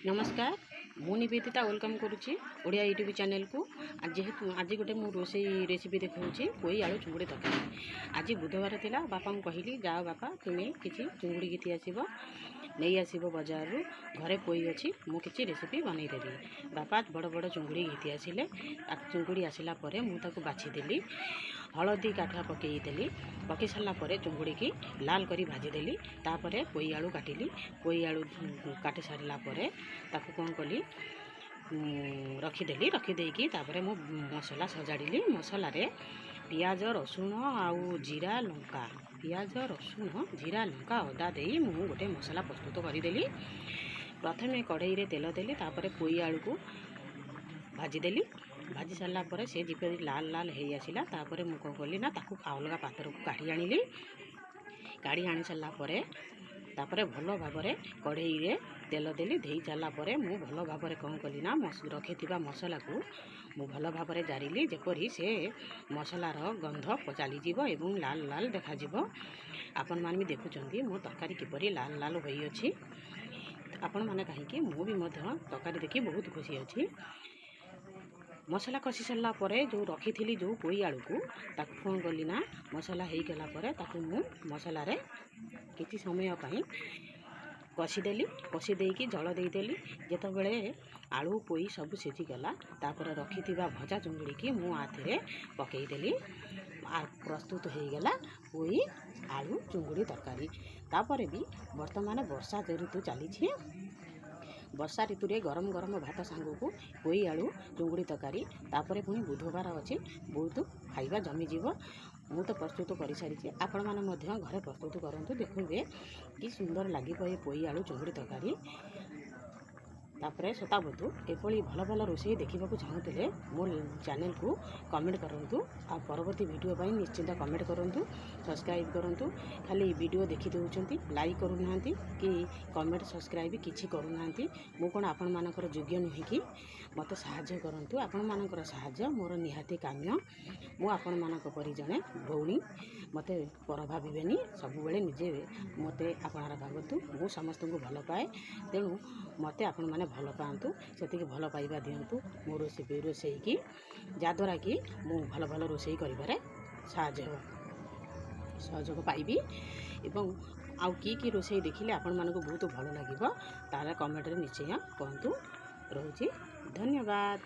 नमस्कार मु निवेदिता वेलकम करुच्ची ओडिया यूट्यूब चैनल को। जेहेतु आज गोटे मु रोसई रेसिपी देखा पोई आलू चुंगुड़ी तरकारी। आज बुधवार थिला बापा को कहली जाओ बापा तुम्हें किसी चुंगुड़ी गीति आसब नहीं आसब बजार घरे पोई अच्छी मु किसी रेसिपी बनईदेवी। बापा बड़ बड़ चुंगुड़ी गीति आसिले चुंगुड़ी आसला मुझे बाछीदेली हलदी काठुआ पकईदेली पकई सारापर चुंगुड़ी की लाल करी भाजीदेली तापर पोई आलू काटिली पोई आलू काटी सारापर ताकू कौन कली रखीदेली रखीदेकी तापर मु मसला सजाड़ी मसला पियाज रसुण आउ जीरा लंका पियाज रसुण जीरा लंका अदा दे मु गोटे मसला प्रस्तुत करदेली। प्रथमे कढ़ई रे तेल देली तापर पोई आलू को भाजीदेली भाजी सारापर से जिपरि लाल लाल हो आसला तापर मु कौन कली ना ताकू अलग पात्र को काढ़ी आनिली काढ़ी आनी सारापर तापर भल भाव कढ़ई रे तेल देली दे सारापर मु भल भाव कौन कली ना रखि मसला को मु भल भाव जारिली जेपरी से मसलार गंध चलीज एवं लाल लाल देखा आपण मान भी देखुं मो तरकारी किपरि लाल लाल होई आपण मैंने कहीं मुझे तरकारी देखी बहुत खुशी अच्छी। मसला कषि सारापर जो रखी थी जो पोई आलू को ताकू कौन कली ना मसला हो गला ताकू मु मसला किसी समय कषिदेली कषि देकी जल देदेली जितेबले आलू पोई सब सीझीगला तापर रखि भजा चुंगुड़ी की मु आथे पकईदेली प्रस्तुत हो गला पोई आलू चुंगुड़ी तरकारी। तापर भी वर्तमान वर्षा ऋतु चली वर्षा ऋतु रे गरम गरम भात सांग को पोई आलू चुंगुड़ी तरकारी तापर पुणी बुधवार अच्छी बहुत खाइबा जमीज मु तो प्रस्तुत कर सारी आपण मैंने घरे प्रस्तुत करूँ देखिए कि सुंदर लगे पोई आलू चुंगुड़ी तरकारी। तापर श्रोता बंधु एपली भल भल रोषे देखा चाहूले मो चैनल को कमेंट करूँ आ परवर्ती वीडियो पर निश्चिंत कमेंट करूँ सब्सक्राइब करूँ। खाली वीडियो देखी दौरान लाइक करूना कि कमेंट सब्सक्राइब किसी करूना मु कौन आपण मानकर योग्य नुहे कि मत साहाय्य करूँ आपण मानकर साहाय्य मोर निहाती काम्य मु आपण मानक परि जणे भौणी मते पर भावेनि सबुबले निजे मते आपणार भावतु मु समस्त को भल पाए तेणु मते आपण माने भल पातु से भल पाइबा दिंतु मो रोसई की जद्वारा कि मु भल भल रोसई कर सहयोग पाइबी एवं आउ कि रोसई देखिले आपण मानक बहुत भल लगे तार कमेंट निश्चय कहतु। रोची धन्यवाद।